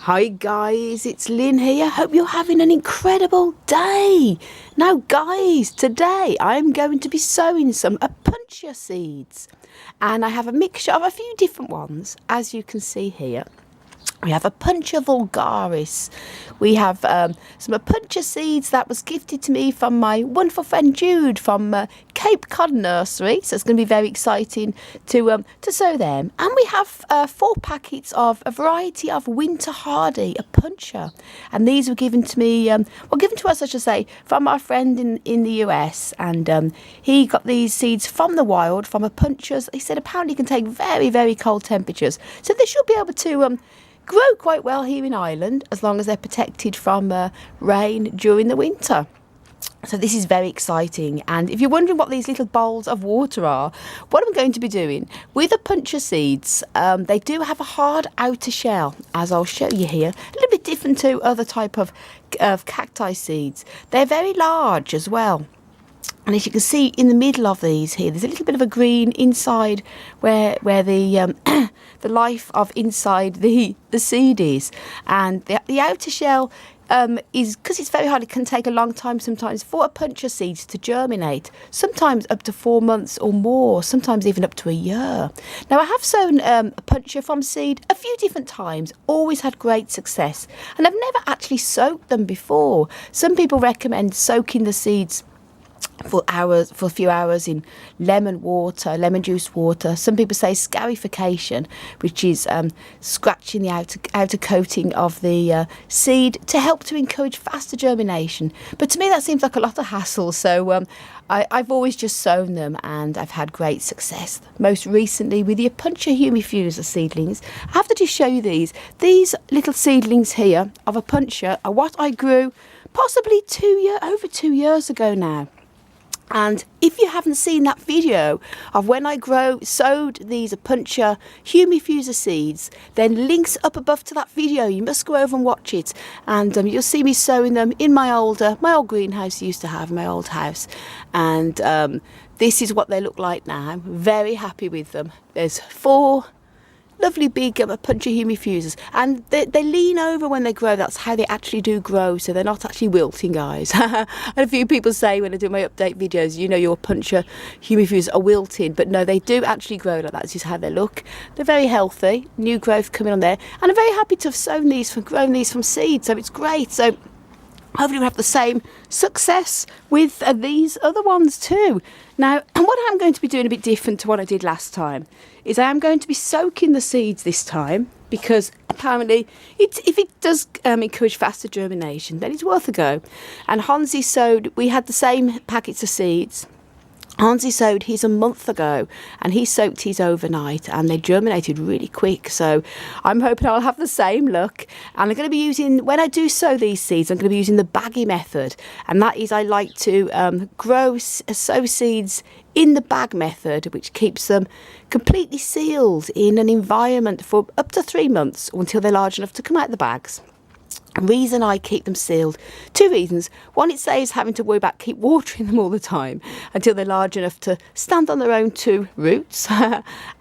Hi guys, it's Lynn here. Hope you're having an incredible day. Now guys, today I'm going to be sowing some Opuntia seeds. And I have a mixture of a few different ones, as you can see here. We have Opuntia vulgaris. We have some Opuntia seeds that was gifted to me from my wonderful friend Jude from Cape Cod Nursery. So it's going to be very exciting to sow them. And we have 4 packets of a variety of winter hardy Opuntia. And these were given to me, given to us, I should say, from our friend in the US. And he got these seeds from the wild, from Opuntias. He said apparently can take very, very cold temperatures. So they should be able to grow quite well here in Ireland, as long as they're protected from rain during the winter. So this is very exciting. And if you're wondering what these little bowls of water are, what I'm going to be doing with Opuntia seeds, they do have a hard outer shell, as I'll show you here. A little bit different to other type of cacti seeds. They're very large as well. And as you can see in the middle of these here, there's a little bit of a green inside where the the life of inside the seed is. And the outer shell is, because it's very hard, it can take a long time sometimes for Opuntia seeds to germinate, sometimes up to 4 months or more, sometimes even up to a year. Now I have sown Opuntia from seed a few different times, always had great success, and I've never actually soaked them before. Some people recommend soaking the seeds for a few hours in lemon juice water. Some people say scarification, which is scratching the outer coating of the seed to help to encourage faster germination. But to me that seems like a lot of hassle, so I've always just sown them and I've had great success. Most recently with the Opuntia humifusa seedlings. I have to just show you these little seedlings here of Opuntia are what I grew possibly over 2 years ago now. And if you haven't seen that video of when I sowed these Opuntia humifusa seeds, then links up above to that video. You must go over and watch it, and you'll see me sowing them in my old greenhouse I used to have, my old house. And this is what they look like now. I'm very happy with them. There's 4 lovely big Opuntia humifusas, and they lean over when they grow. That's how they actually do grow, so they're not actually wilting, guys. And a few people say when I do my update videos, you know, your Opuntia humifusas are wilting, but no, they do actually grow like that. This is how they look. They're very healthy, new growth coming on there, and I'm very happy to have grown these from seed, so it's great. So hopefully we'll have the same success with these other ones too. Now, what I'm going to be doing a bit different to what I did last time is I am going to be soaking the seeds this time, because apparently if it does encourage faster germination, then it's worth a go. And Hansi sowed, we had the same packets of seeds. Hansi sowed his a month ago and he soaked his overnight and they germinated really quick. So I'm hoping I'll have the same luck. And I'm going to be using, when I do sow these seeds, I'm going to be using the Baggie Method. And that is, I like to sow seeds in the bag method, which keeps them completely sealed in an environment for up to 3 months until they're large enough to come out of the bags. Reason I keep them sealed, 2 reasons. One, it saves having to worry about keep watering them all the time until they're large enough to stand on their own 2 roots.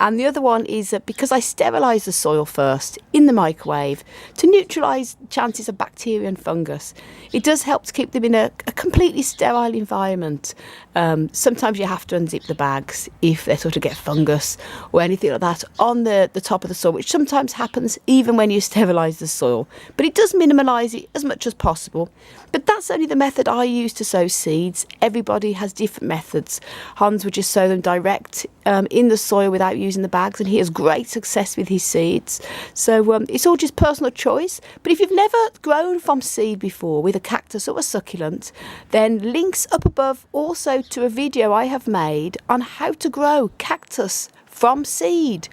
And the other one is because I sterilise the soil first in the microwave to neutralise chances of bacteria and fungus. It does help to keep them in a completely sterile environment. Sometimes you have to unzip the bags if they sort of get fungus or anything like that on the top of the soil, which sometimes happens even when you sterilise the soil. But it does minimise it as much as possible. But that's only the method I use to sow seeds. Everybody has different methods. Hans would just sow them direct in the soil without using the bags, and he has great success with his seeds. So it's all just personal choice. But if you've never grown from seed before with a cactus or a succulent, then links up above also to a video I have made on how to grow cactus from seed.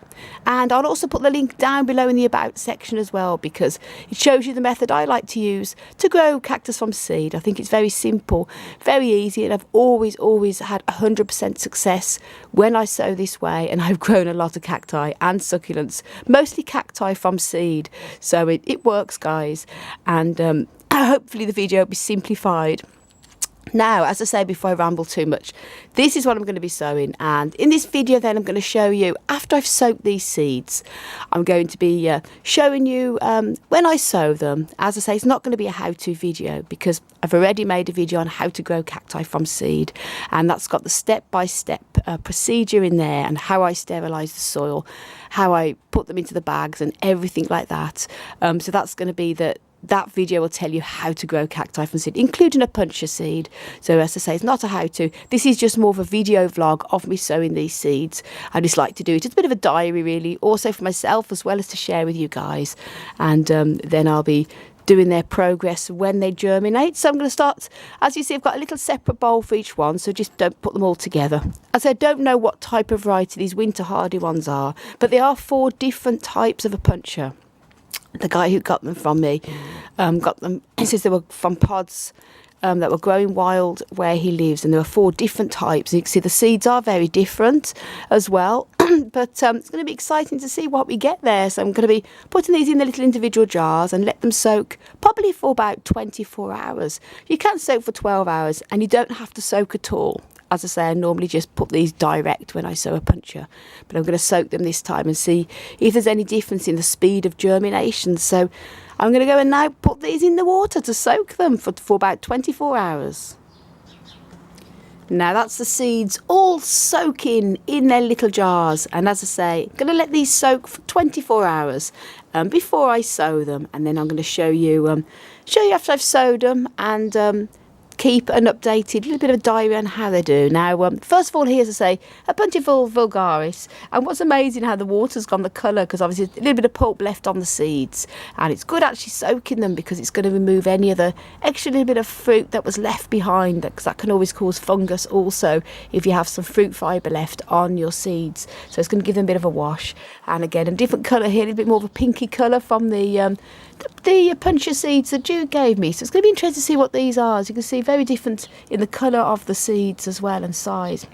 And I'll also put the link down below in the about section as well, because it shows you the method I like to use to grow cactus from seed. I think it's very simple, very easy, and I've always had 100% success when I sow this way, and I've grown a lot of cacti and succulents, mostly cacti from seed. So it works, guys, and hopefully the video will be simplified. Now, as I say before I ramble too much, this is what I'm going to be sowing, and in this video then I'm going to show you after I've soaked these seeds. I'm going to be showing you when I sow them. As I say, it's not going to be a how-to video because I've already made a video on how to grow cacti from seed, and that's got the step-by-step procedure in there, and how I sterilise the soil, how I put them into the bags and everything like that. So that's going to be that video will tell you how to grow cacti from seed, including Opuntia seed. So as I say, it's not a how-to. This is just more of a video vlog of me sowing these seeds. I just like to do it. It's a bit of a diary, really, also for myself as well as to share with you guys. And then I'll be doing their progress when they germinate. So I'm going to start, as you see, I've got a little separate bowl for each one, so just don't put them all together. As I don't know what type of variety these winter hardy ones are, but there are 4 different types of Opuntia. The guy who got them from me got them, he says they were from pods that were growing wild where he lives, and there were 4 different types. And you can see the seeds are very different as well. But it's going to be exciting to see what we get there. So I'm going to be putting these in the little individual jars and let them soak probably for about 24 hours. You can soak for 12 hours and you don't have to soak at all. As I say, I normally just put these direct when I sow Opuntia, but I'm going to soak them this time and see if there's any difference in the speed of germination. So I'm going to go and now put these in the water to soak them for about 24 hours. Now that's the seeds all soaking in their little jars, and as I say, I'm going to let these soak for 24 hours before I sow them, and then I'm going to show you after I've sowed them, and keep an updated little bit of a diary on how they do. Now, first of all, here, as I say, Opuntia vulgaris, and what's amazing how the water's gone the colour, because obviously a little bit of pulp left on the seeds, and it's good actually soaking them because it's going to remove any of the extra little bit of fruit that was left behind, because that can always cause fungus also if you have some fruit fibre left on your seeds. So it's going to give them a bit of a wash, and again a different colour here, a little bit more of a pinky colour from the Opuntia seeds that Jude gave me. So it's going to be interesting to see what these are. As you can see, very different in the colour of the seeds as well, and size.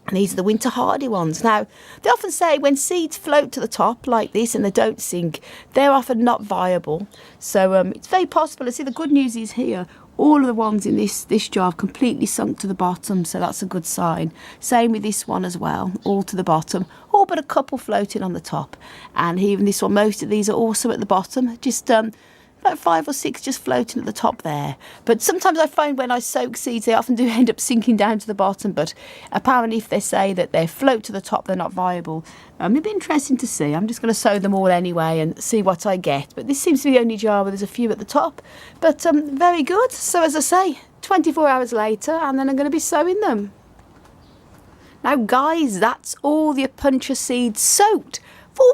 And these are the winter hardy ones. Now, they often say when seeds float to the top like this and they don't sink, they're often not viable. So it's very possible. I see the good news is here, all of the ones in this jar have completely sunk to the bottom, so that's a good sign. Same with this one as well, all to the bottom, all but a couple floating on the top. And even this one, most of these are also at the bottom, just about 5 or 6 just floating at the top there. But sometimes I find when I soak seeds, they often do end up sinking down to the bottom, but apparently if they say that they float to the top, they're not viable. It'd be interesting to see. I'm just going to sow them all anyway and see what I get. But this seems to be the only jar where there's a few at the top. But very good. So as I say, 24 hours later, and then I'm going to be sowing them. Now guys, that's all the Opuntia seeds soaked for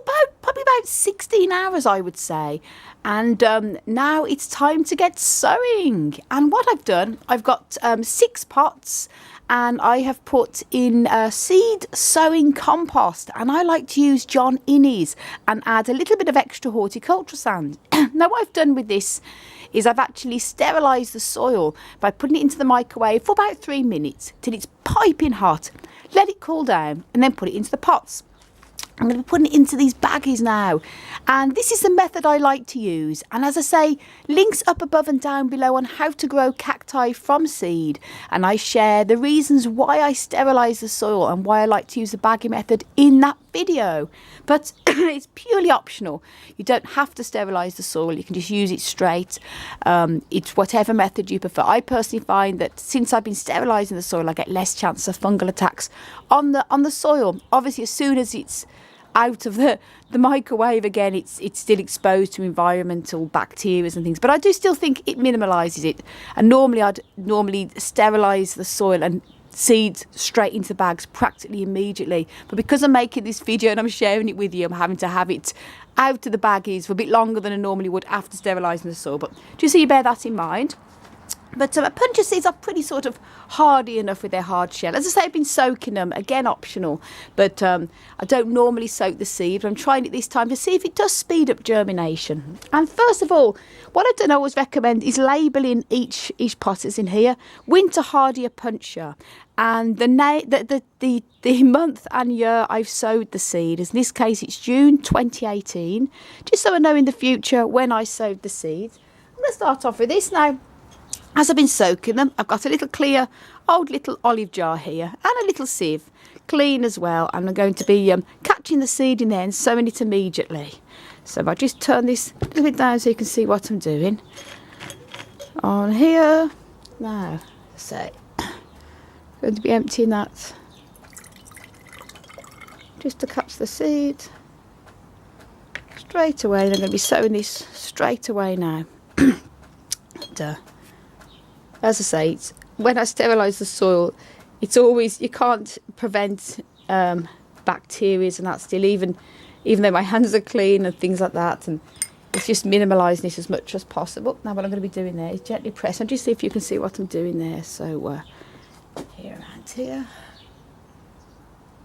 probably about 16 hours, I would say. And now it's time to get sowing. And what I've done, I've got 6 pots, and I have put in seed sowing compost, and I like to use John Innes and add a little bit of extra horticulture sand. Now what I've done with this is I've actually sterilised the soil by putting it into the microwave for about 3 minutes till it's piping hot. Let it cool down and then put it into the pots. I'm going to be putting it into these baggies now, and this is the method I like to use. And as I say, links up above and down below on how to grow cacti from seed, and I share the reasons why I sterilise the soil and why I like to use the Baggie method in that video. But it's purely optional. You don't have to sterilise the soil, you can just use it straight. It's whatever method you prefer. I personally find that since I've been sterilising the soil, I get less chance of fungal attacks on the soil. Obviously, as soon as it's out of the microwave again, it's still exposed to environmental bacteria and things, but I do still think it minimalises it. And normally I'd sterilise the soil and seeds straight into the bags practically immediately, but because I'm making this video and I'm sharing it with you, I'm having to have it out of the baggies for a bit longer than I normally would after sterilising the soil. But just so you bear that in mind. But Opuntia seeds are pretty sort of hardy enough with their hard shell. As I say, I've been soaking them, again optional, but I don't normally soak the seed. But I'm trying it this time to see if it does speed up germination. And first of all, what I don't always recommend is labelling each pot that's in here, winter hardy Opuntia, and the month and year I've sowed the seed. In this case, it's June 2018, just so I know in the future when I sowed the seed. I'm going to start off with this now. as I've been soaking them, I've got a little clear old little olive jar here and a little sieve, clean as well, and I'm going to be catching the seed in there and sowing it immediately. So if I just turn this a little bit down so you can see what I'm doing on here. Now, so I'm going to be emptying that just to catch the seed straight away. And I'm going to be sowing this straight away now. And, as I say, it's, when I sterilise the soil, it's always, you can't prevent bacteria and that still, even though my hands are clean and things like that, and it's just minimalising this as much as possible. Now what I'm going to be doing there is gently press, and just see if you can see what I'm doing there. So here around here,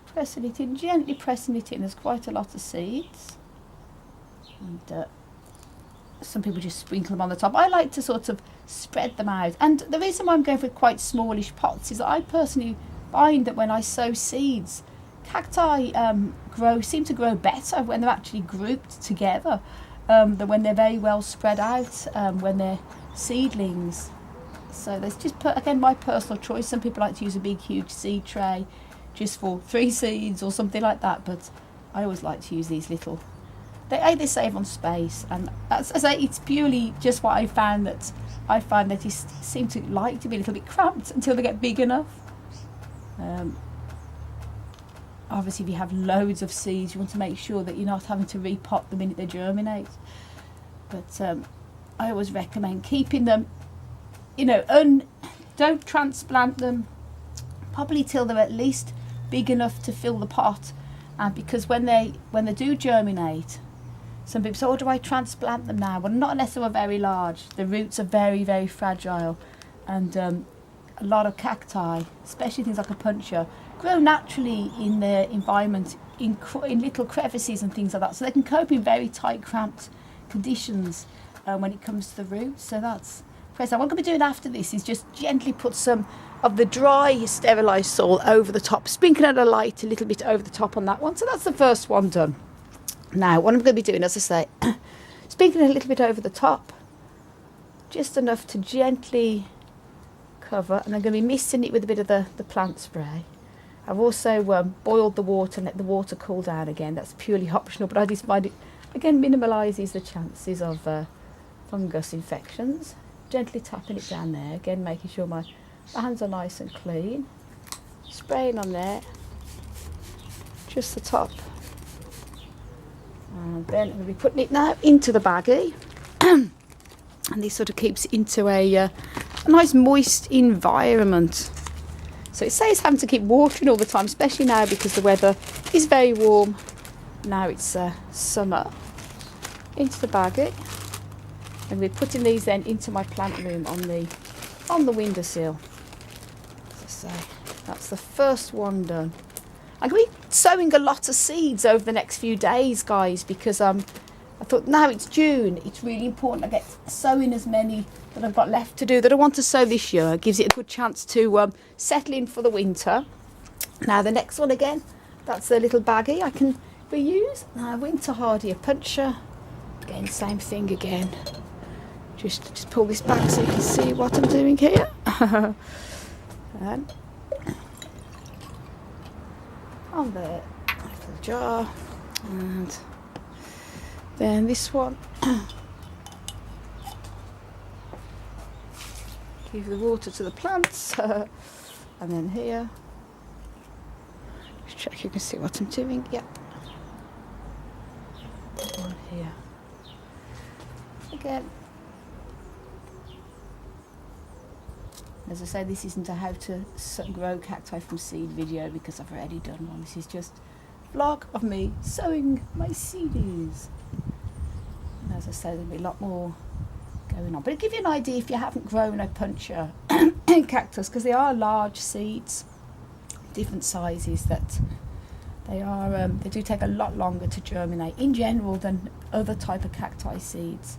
pressing it in, gently pressing it in. There's quite a lot of seeds, and some people just sprinkle them on the top. I like to sort of spread them out, and the reason why I'm going for quite smallish pots is that I personally find that when I sow seeds, cacti seem to grow better when they're actually grouped together than when they're very well spread out when they're seedlings. So that's just again my personal choice. Some people like to use a big huge seed tray just for 3 seeds or something like that, but I always like to use these little. They save on space, and as I say, it's purely just what I find that they seem to like to be a little bit cramped until they get big enough. Obviously, if you have loads of seeds, you want to make sure that you're not having to repot the minute they germinate. But I always recommend keeping them, don't transplant them probably till they're at least big enough to fill the pot, and because when they do germinate, some people say, oh, do I transplant them now? Well, not unless they were very large. The roots are very, very fragile, and a lot of cacti, especially things like Opuntia, grow naturally in their environment, in little crevices and things like that, so they can cope in very tight, cramped conditions when it comes to the roots. So that's present. What I'm going to be doing after this is just gently put some of the dry sterilised soil over the top, sprinkling a light a little bit over the top on that one. So that's the first one done. Now what I'm going to be doing, as I say, sprinkling a little bit over the top, just enough to gently cover, and I'm going to be mixing it with a bit of the plant spray. I've also boiled the water and let the water cool down again. That's purely optional, but I just find it, again, minimalises the chances of fungus infections. Gently tapping it down there, again making sure my hands are nice and clean. Spraying on there, just the top. And then I'm going to be putting it now into the baggie. And this sort of keeps it into a nice moist environment. So it saves having to keep watering all the time, especially now because the weather is very warm. Now it's summer. Into the baggie. And we're putting these then into my plant room on the windowsill. So that's the first one done. I'm going to be sowing a lot of seeds over the next few days, guys, because I thought now it's June, it's really important I get sowing as many that I've got left to do that I want to sow this year. It gives it a good chance to settle in for the winter. Now the next one again, that's a little baggie I can reuse. Now winter hardy Opuntia, again same thing again. Just pull this back so you can see what I'm doing here. And on the little jar, and then this one. Give the water to the plants, and then here. Just check you can see what I'm doing. Yep. On here. Again. As I say, this isn't a how to grow cacti from seed video because I've already done one. This is just a vlog of me sowing my seedies. And as I say, there'll be a lot more going on. But it'll give you an idea if you haven't grown Opuntia cactus, because they are large seeds, different sizes, that they are. They do take a lot longer to germinate in general than other type of cacti seeds.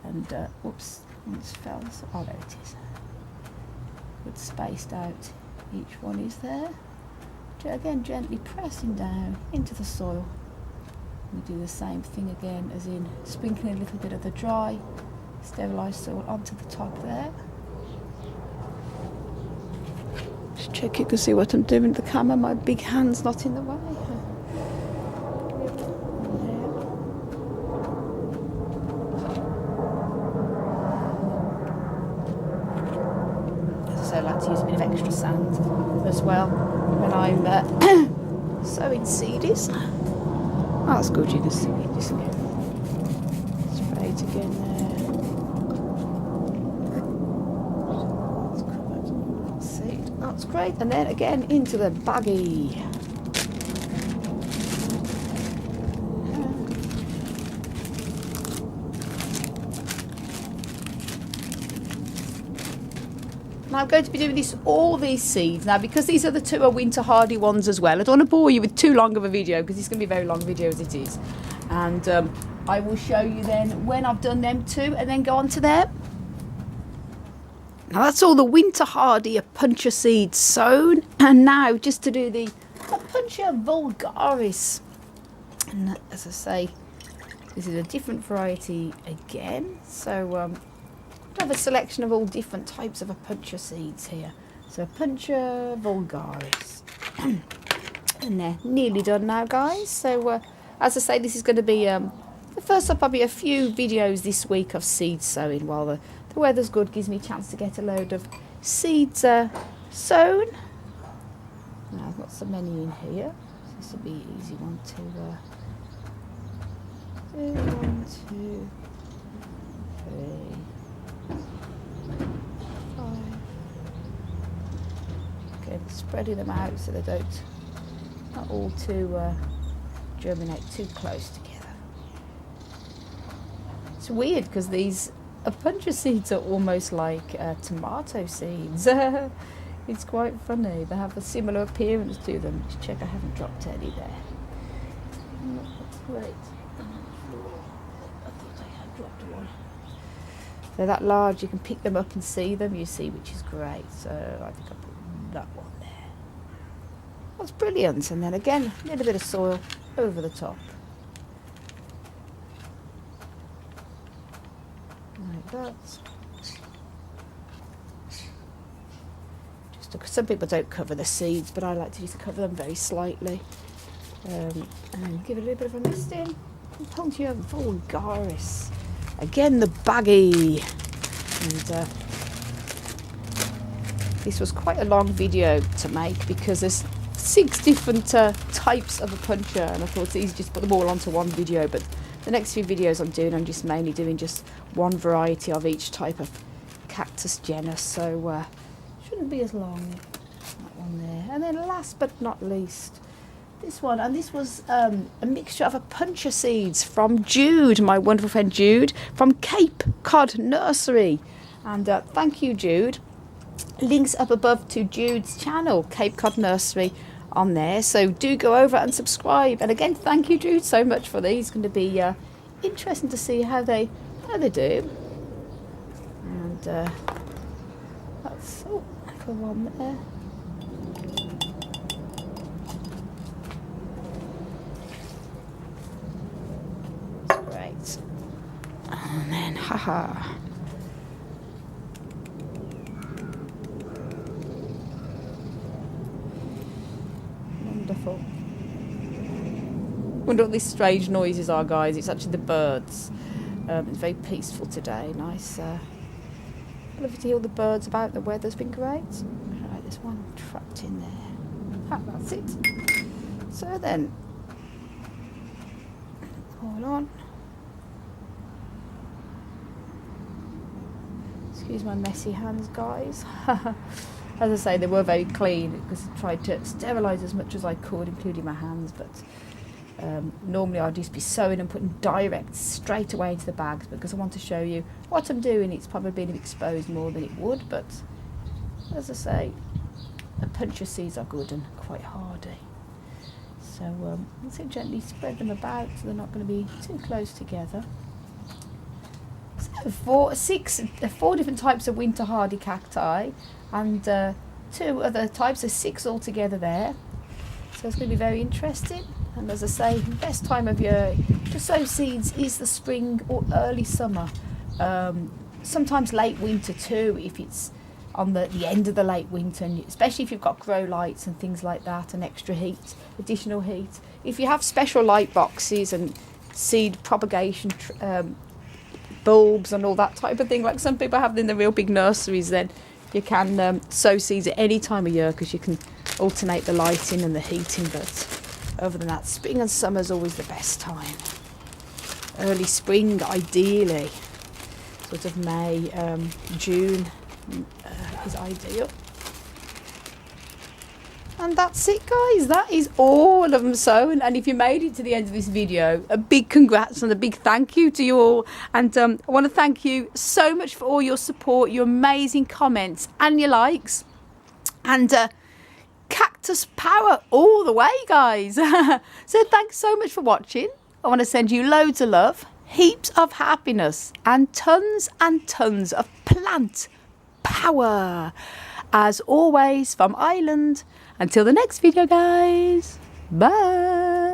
And whoops, it's fell. Oh, there it is. Good spaced out. Each one is there. Again, gently pressing down into the soil. We do the same thing again, as in sprinkling a little bit of the dry sterilised soil onto the top there. check you can see what I'm doing with the camera. My big hand's not in the way. So I like to use a bit of extra sand as well when I'm sowing seedies. Oh, that's good, you can see it just spray it again there. That's it. That's great. And then again into the baggie. Now I'm going to be doing all these seeds now, because these are the two winter hardy ones as well. I don't want to bore you with too long of a video, because it's going to be a very long video as it is. And I will show you then when I've done them two, and then go on to them. Now that's all the winter hardy Opuntia seeds sown. And now just to do the Opuntia vulgaris. And as I say, this is a different variety again. So I have a selection of all different types of Opuntia seeds here. So Opuntia vulgaris. And they're nearly done now, guys. So as I say, this is going to be the first of probably a few videos this week of seed sowing while the weather's good. Gives me a chance to get a load of seeds sown. Now I've got so many in here. So this will be an easy one to do. 1, 2, 3. 5. Okay, spreading them out so they don't not all too germinate too close together. It's weird because these Opuntia seeds are almost like tomato seeds. It's quite funny. They have a similar appearance to them. Just check I haven't dropped any there. That's great. I thought I had dropped one. They're that large, you can pick them up and see them, you see, which is great. So I think I put that one there. That's brilliant. And then again, a little bit of soil over the top. Like that. Just some people don't cover the seeds, but I like to just cover them very slightly. And then give it a little bit of a mist in. Opuntia vulgaris. Again, the baggie. And this was quite a long video to make because there's 6 different types of Opuntia, and I thought it's easy just put them all onto one video. But the next few videos I'm just mainly doing just one variety of each type of cactus genus, so shouldn't be as long. That one there. And then last but not least, this one, and this was a mixture of Opuntia seeds from Jude, my wonderful friend Jude, from Cape Cod Nursery. And thank you, Jude. Links up above to Jude's channel, Cape Cod Nursery, on there. So do go over and subscribe. And again, thank you, Jude, so much for these. It's going to be interesting to see how they do. And that's go on there. Great. And then, haha. Wonderful. Wonder what these strange noises are, guys. It's actually the birds. It's very peaceful today. Nice. Lovely to hear all the birds about. The weather's been great. Right, there's one trapped in there. Ah, that's it. So then, hold on. Excuse my messy hands, guys. As I say, they were very clean because I tried to sterilise as much as I could, including my hands. But normally I'd just be sewing and putting direct straight away into the bags because I want to show you what I'm doing. It's probably been exposed more than it would, but as I say, Opuntia seeds are good and quite hardy. So let's gently spread them about so they're not going to be too close together. So 4 different types of winter hardy cacti, and 2 other types, of 6 altogether there. So it's going to be very interesting. And as I say, the best time of year to sow seeds is the spring or early summer. Sometimes late winter too, if it's on the end of the late winter, and especially if you've got grow lights and things like that, and extra heat, additional heat. If you have special light boxes and seed propagation bulbs and all that type of thing, like some people have in the real big nurseries, then you can sow seeds at any time of year, because you can alternate the lighting and the heating. But other than that, spring and summer is always the best time. Early spring, ideally, sort of May, June is ideal. And that's it, guys. That is all of them sown. And if you made it to the end of this video, a big congrats and a big thank you to you all. And I want to thank you so much for all your support, your amazing comments and your likes. And cactus power all the way, guys. So thanks so much for watching. I want to send you loads of love, heaps of happiness, and tons of plant power. As always, from Ireland. Until the next video, guys. Bye.